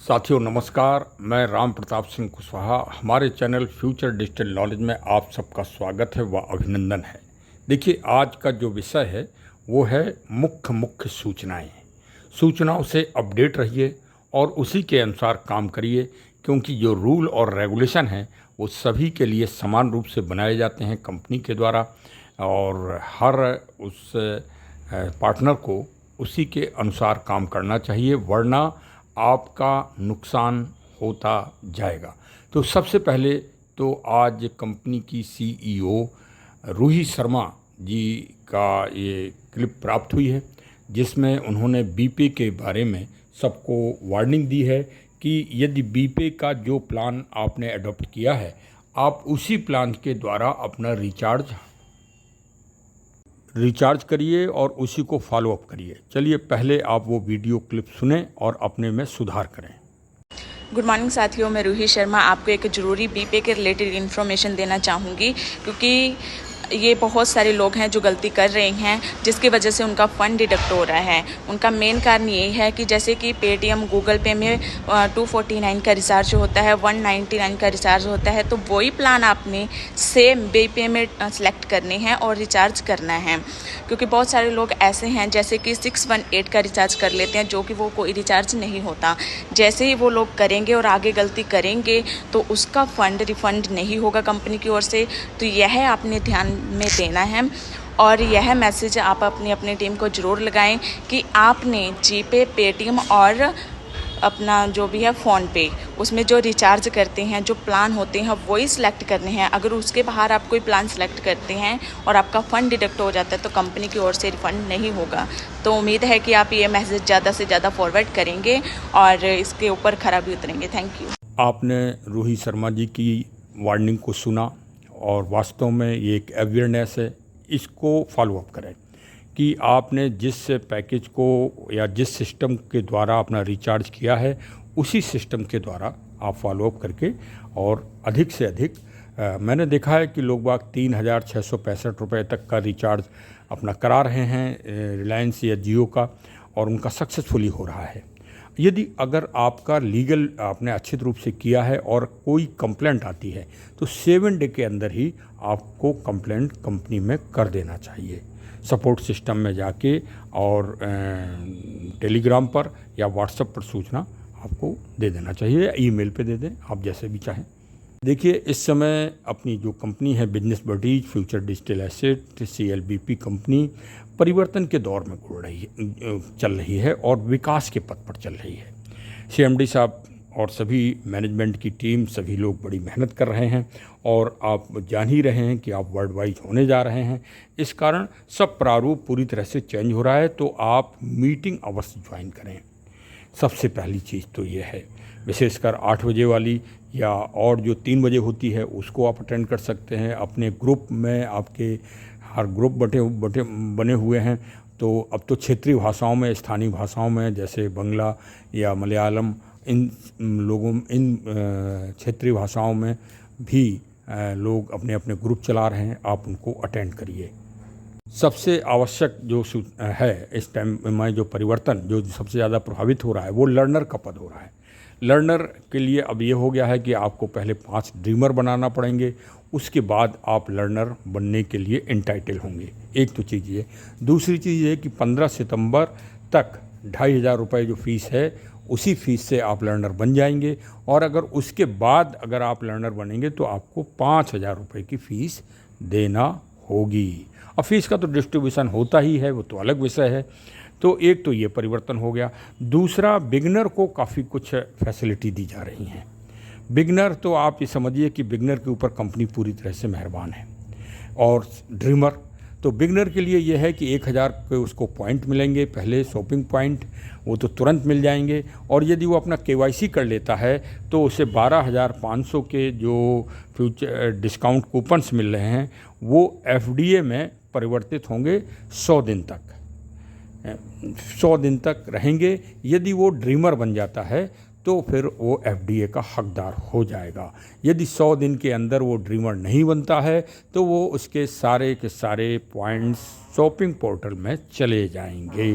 साथियों नमस्कार, मैं राम प्रताप सिंह कुशवाहा। हमारे चैनल फ्यूचर डिजिटल नॉलेज में आप सबका स्वागत है व अभिनंदन है। देखिए, आज का जो विषय है वो है मुख्य सूचनाएं। सूचनाओं से अपडेट रहिए और उसी के अनुसार काम करिए, क्योंकि जो रूल और रेगुलेशन हैं वो सभी के लिए समान रूप से बनाए जाते हैं कंपनी के द्वारा, और हर उस पार्टनर को उसी के अनुसार काम करना चाहिए, वरना आपका नुकसान होता जाएगा। तो सबसे पहले तो आज कंपनी की सीईओ रूही शर्मा जी का ये क्लिप प्राप्त हुई है, जिसमें उन्होंने बीपे के बारे में सबको वार्निंग दी है कि यदि बीपे का जो प्लान आपने अडॉप्ट किया है, आप उसी प्लान के द्वारा अपना रिचार्ज करिए और उसी को फॉलो अप करिए। चलिए पहले आप वो वीडियो क्लिप सुने और अपने में सुधार करें। गुड मॉर्निंग साथियों, मैं रूही शर्मा आपको एक ज़रूरी बीपे के रिलेटेड इन्फॉर्मेशन देना चाहूँगी, क्योंकि ये बहुत सारे लोग हैं जो गलती कर रहे हैं, जिसकी वजह से उनका फ़ंड डिडक्ट हो रहा है। उनका मेन कारण ये है कि जैसे कि पेटीएम, गूगल पे में 249 का रिचार्ज होता है, 199 का रिचार्ज होता है, तो वही प्लान आपने सेम बीपे में सेलेक्ट करने हैं और रिचार्ज करना है। क्योंकि बहुत सारे लोग ऐसे हैं जैसे कि 618 का रिचार्ज कर लेते हैं, जो कि वो कोई रिचार्ज नहीं होता। जैसे ही वो लोग करेंगे और आगे गलती करेंगे तो उसका फ़ंड रिफ़ंड नहीं होगा कंपनी की ओर से। तो यह आपने ध्यान में देना है, और यह मैसेज आप अपनी टीम को ज़रूर लगाएं कि आपने जीपे, पेटीएम और अपना जो भी है फ़ोन पे, उसमें जो रिचार्ज करते हैं, जो प्लान होते हैं, वही सिलेक्ट करने हैं। अगर उसके बाहर आप कोई प्लान सेलेक्ट करते हैं और आपका फ़ंड डिडक्ट हो जाता है तो कंपनी की ओर से रिफ़ंड नहीं होगा। तो उम्मीद है कि आप ये मैसेज ज़्यादा से ज़्यादा फॉरवर्ड करेंगे और इसके ऊपर खरा भी उतरेंगे। Thank you. आपने रूही शर्मा जी की वार्निंग को सुना और वास्तव में ये एक अवेयरनेस है, इसको फॉलो अप करें कि आपने जिस पैकेज को या जिस सिस्टम के द्वारा अपना रिचार्ज किया है, उसी सिस्टम के द्वारा आप फॉलो अप करके और अधिक से अधिक मैंने देखा है कि लोग बाग 3,665 तक का रिचार्ज अपना करा रहे हैं रिलायंस या जियो का, और उनका सक्सेसफुली हो रहा है। यदि अगर आपका लीगल आपने अच्छे रूप से किया है और कोई कंप्लेंट आती है तो 7 डे के अंदर ही आपको कंप्लेंट कंपनी में कर देना चाहिए, सपोर्ट सिस्टम में जाके, और टेलीग्राम पर या व्हाट्सएप पर सूचना आपको दे देना चाहिए, या ईमेल पे दे दें, आप जैसे भी चाहें। देखिए, इस समय अपनी जो कंपनी है business buddies future digital asset CLBP company परिवर्तन के दौर में चल रही है और विकास के पथ पर चल रही है। CMD साहब और सभी मैनेजमेंट की टीम, सभी लोग बड़ी मेहनत कर रहे हैं, और आप जान ही रहे हैं कि आप वर्ल्ड वाइड होने जा रहे हैं। इस कारण सब प्रारूप पूरी तरह से चेंज हो रहा है, तो आप मीटिंग अवश्य ज्वाइन करें। सबसे पहली चीज़ तो ये है, विशेषकर 8 बजे वाली या और जो 3 बजे होती है उसको आप अटेंड कर सकते हैं। अपने ग्रुप में आपके हर ग्रुप बने हुए हैं, तो अब तो क्षेत्रीय भाषाओं में, स्थानीय भाषाओं में, जैसे बंगला या मलयालम, इन क्षेत्रीय भाषाओं में भी लोग अपने अपने ग्रुप चला रहे हैं, आप उनको अटेंड करिए। सबसे आवश्यक जो है इस टाइम में, जो परिवर्तन जो सबसे ज़्यादा प्रभावित हो रहा है वो लर्नर का पद हो रहा है। लर्नर के लिए अब ये हो गया है कि आपको पहले 5 ड्रीमर बनाना पड़ेंगे, उसके बाद आप लर्नर बनने के लिए एंटाइटल होंगे। एक तो चीज़ ये। दूसरी चीज़ ये कि 15 सितंबर तक 2,500 रुपये जो फ़ीस है, उसी फ़ीस से आप लर्नर बन जाएंगे, और अगर उसके बाद अगर आप लर्नर बनेंगे तो आपको 5,000 रुपये की फ़ीस देना होगी। अब फीस का तो डिस्ट्रीब्यूशन होता ही है, वो तो अलग विषय है। तो एक तो ये परिवर्तन हो गया। दूसरा, बिगनर को काफ़ी कुछ फैसिलिटी दी जा रही हैं। बिगनर तो आप ये समझिए कि बिगनर के ऊपर कंपनी पूरी तरह से मेहरबान है। और ड्रीमर तो बिगनर के लिए ये है कि 1,000 के उसको पॉइंट मिलेंगे, पहले शॉपिंग पॉइंट, वो तो तुरंत मिल जाएंगे। और यदि वो अपना KYC कर लेता है तो उसे 12,500 के जो फ्यूचर डिस्काउंट कूपन्स मिल रहे हैं वो FDA में परिवर्तित होंगे 100 दिन तक। 100 दिन तक रहेंगे। यदि वो ड्रीमर बन जाता है तो फिर वो FDA का हकदार हो जाएगा। यदि 100 दिन के अंदर वो ड्रीमर नहीं बनता है तो वो उसके सारे के सारे पॉइंट्स शॉपिंग पोर्टल में चले जाएंगे।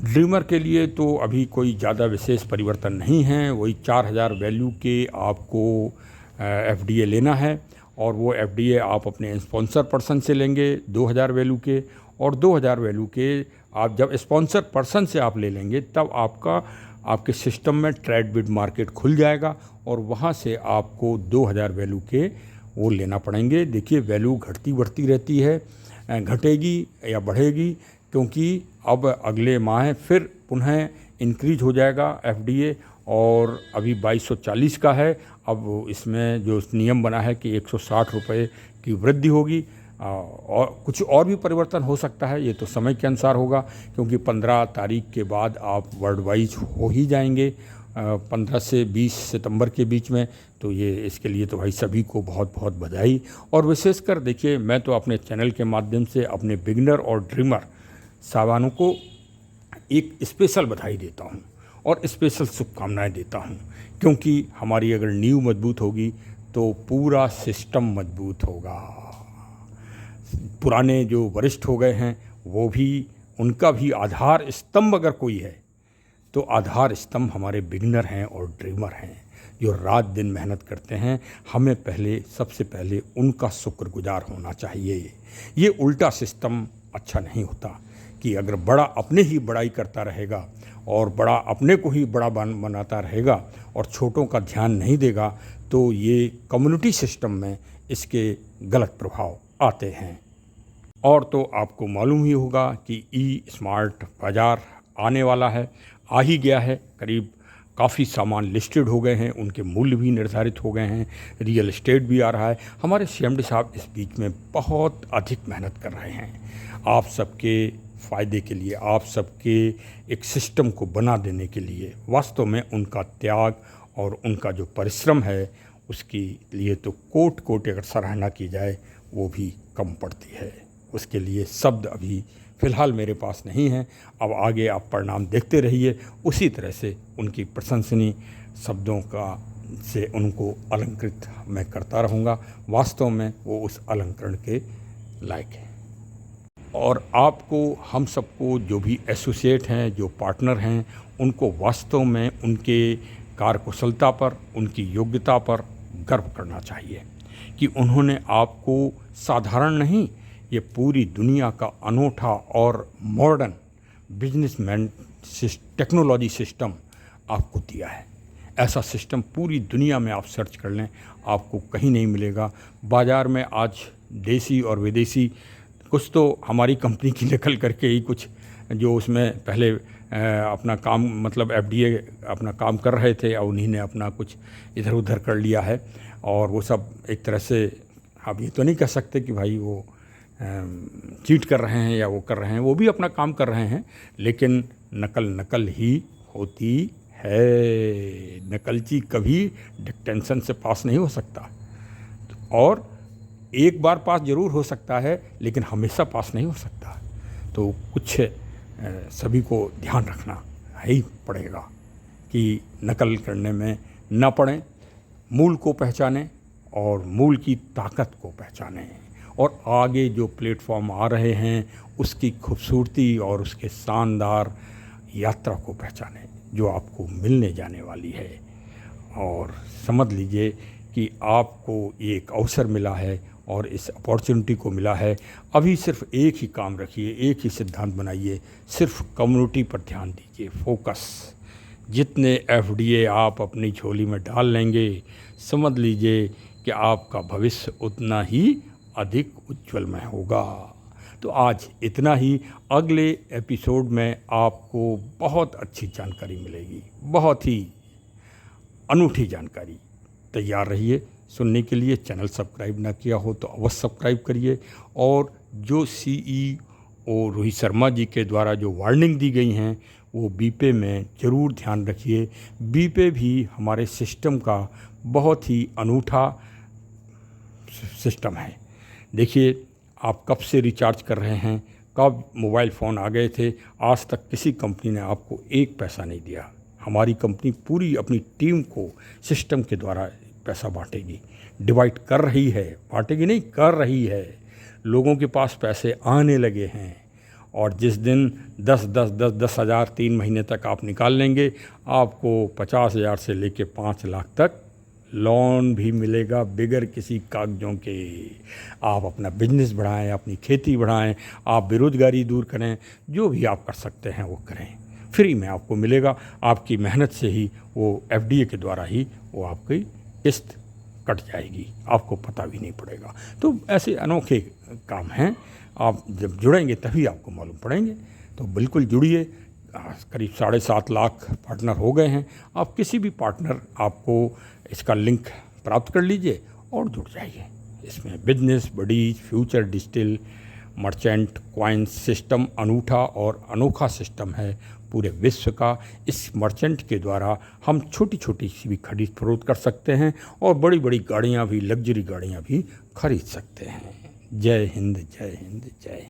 ड्रीमर के लिए तो अभी कोई ज़्यादा विशेष परिवर्तन नहीं है। वही 4000 वैल्यू के आपको एफडीए लेना है, और वो एफडीए आप अपने स्पॉन्सर पर्सन से लेंगे 2000 वैल्यू के, और 2000 वैल्यू के आप जब स्पॉन्सर पर्सन से आप ले लेंगे तब आपके सिस्टम में ट्रेड बिड मार्केट खुल जाएगा, और वहाँ से आपको 2000 वैल्यू के वो लेना पड़ेंगे। देखिए वैल्यू घटती बढ़ती रहती है, घटेगी या बढ़ेगी, क्योंकि अब अगले माह फिर पुनः इंक्रीज हो जाएगा एफडीए, और अभी 2240 का है। अब इसमें जो नियम बना है कि 160 रुपये की वृद्धि होगी, और कुछ और भी परिवर्तन हो सकता है, ये तो समय के अनुसार होगा, क्योंकि 15 तारीख के बाद आप वर्ल्ड वाइज हो ही जाएंगे 15 से 20 सितंबर के बीच में। तो ये इसके लिए तो भाई सभी को बहुत बहुत बधाई। और विशेषकर देखिए, मैं तो अपने चैनल के माध्यम से अपने बिगनर और ड्रीमर साहबानों को एक स्पेशल बधाई देता हूँ और स्पेशल शुभकामनाएं देता हूँ, क्योंकि हमारी अगर नींव मजबूत होगी तो पूरा सिस्टम मजबूत होगा। पुराने जो वरिष्ठ हो गए हैं वो भी, उनका भी आधार स्तंभ अगर कोई है तो आधार स्तंभ हमारे बिगिनर हैं और ड्रीमर हैं, जो रात दिन मेहनत करते हैं। हमें सबसे पहले उनका शुक्रगुजार होना चाहिए। ये उल्टा सिस्टम अच्छा नहीं होता कि अगर बड़ा अपने ही बड़ाई करता रहेगा और बड़ा अपने को ही बड़ा बनाता रहेगा और छोटों का ध्यान नहीं देगा, तो ये कम्युनिटी सिस्टम में इसके गलत प्रभाव आते हैं। और तो आपको मालूम ही होगा कि ई स्मार्ट बाज़ार आने वाला है, आ ही गया है। करीब काफ़ी सामान लिस्टेड हो गए हैं, उनके मूल्य भी निर्धारित हो गए हैं, रियल एस्टेट भी आ रहा है। हमारे सीएमडी साहब इस बीच में बहुत अधिक मेहनत कर रहे हैं आप सबके फ़ायदे के लिए, आप सबके एक सिस्टम को बना देने के लिए। वास्तव में उनका त्याग और उनका जो परिश्रम है उसके लिए तो कोट कोट अगर सराहना की जाए वो भी कम पड़ती है। उसके लिए शब्द अभी फ़िलहाल मेरे पास नहीं है। अब आगे आप परिणाम देखते रहिए, उसी तरह से उनकी प्रशंसनीय शब्दों से उनको अलंकृत मैं करता रहूँगा। वास्तव में वो उस अलंकरण के लायक है। और आपको, हम सबको, जो भी एसोसिएट हैं, जो पार्टनर हैं, उनको वास्तव में उनके कार्यकुशलता पर, उनकी योग्यता पर गर्व करना चाहिए कि उन्होंने आपको साधारण नहीं, ये पूरी दुनिया का अनोखा और मॉडर्न बिजनेसमैन टेक्नोलॉजी सिस्टम आपको दिया है। ऐसा सिस्टम पूरी दुनिया में आप सर्च कर लें, आपको कहीं नहीं मिलेगा। बाज़ार में आज देसी और विदेशी, कुछ तो हमारी कंपनी की नकल करके ही, कुछ जो उसमें पहले अपना काम, मतलब एफडीए अपना काम कर रहे थे, और उन्हीं ने अपना कुछ इधर उधर कर लिया है। और वो सब एक तरह से, अब ये तो नहीं कह सकते कि भाई वो चीट कर रहे हैं या वो कर रहे हैं, वो भी अपना काम कर रहे हैं, लेकिन नकल ही होती है। नकलची कभी डिक्टेंशन से पास नहीं हो सकता, और एक बार पास ज़रूर हो सकता है, लेकिन हमेशा पास नहीं हो सकता। तो कुछ सभी को ध्यान रखना ही पड़ेगा कि नकल करने में न पड़ें, मूल को पहचानें और मूल की ताकत को पहचानें, और आगे जो प्लेटफॉर्म आ रहे हैं उसकी खूबसूरती और उसके शानदार यात्रा को पहचानें जो आपको मिलने जाने वाली है। और समझ लीजिए कि आपको एक अवसर मिला है और इस अपॉर्चुनिटी को मिला है। अभी सिर्फ एक ही काम रखिए, एक ही सिद्धांत बनाइए, सिर्फ कम्युनिटी पर ध्यान दीजिए, फोकस। जितने एफडीए आप अपनी झोली में डाल लेंगे, समझ लीजिए कि आपका भविष्य उतना ही अधिक उज्ज्वलमय होगा। तो आज इतना ही। अगले एपिसोड में आपको बहुत अच्छी जानकारी मिलेगी, बहुत ही अनूठी जानकारी। तैयार रहिए सुनने के लिए। चैनल सब्सक्राइब ना किया हो तो अवश्य सब्सक्राइब करिए। और जो CEO रोहित शर्मा जी के द्वारा जो वार्निंग दी गई हैं वो बीपे में ज़रूर ध्यान रखिए। बीपे भी हमारे सिस्टम का बहुत ही अनूठा सिस्टम है। देखिए, आप कब से रिचार्ज कर रहे हैं, कब मोबाइल फ़ोन आ गए थे, आज तक किसी कंपनी ने आपको एक पैसा नहीं दिया। हमारी कंपनी पूरी अपनी टीम को सिस्टम के द्वारा पैसा बांटेगी, डिवाइड कर रही है, बांटेगी नहीं, कर रही है। लोगों के पास पैसे आने लगे हैं और जिस दिन 10,000 3 महीने तक आप निकाल लेंगे, आपको 50,000 से लेके 5 लाख तक लोन भी मिलेगा बिगर किसी कागजों के। आप अपना बिजनेस बढ़ाएं, अपनी खेती बढ़ाएं, आप बेरोजगारी दूर करें, जो भी आप कर सकते हैं वो करें, फ्री में आपको मिलेगा। आपकी मेहनत से ही वो एफडीए के द्वारा ही वो आपकी किस्त कट जाएगी, आपको पता भी नहीं पड़ेगा। तो ऐसे अनोखे काम हैं, आप जब जुड़ेंगे तभी आपको मालूम पड़ेंगे। तो बिल्कुल जुड़िए। करीब 7.5 लाख पार्टनर हो गए हैं। आप किसी भी पार्टनर, आपको इसका लिंक प्राप्त कर लीजिए और जुड़ जाइए। इसमें business, buddies, future digital, merchant, coins system अनूठा और अनोखा सिस्टम है पूरे विश्व का। इस मर्चेंट के द्वारा हम छोटी छोटी सी भी खरीद फरोख्त कर सकते हैं और बड़ी बड़ी गाड़ियाँ भी, लग्जरी गाड़ियाँ भी खरीद सकते हैं। जय हिंद, जय हिंद, जय हिंद।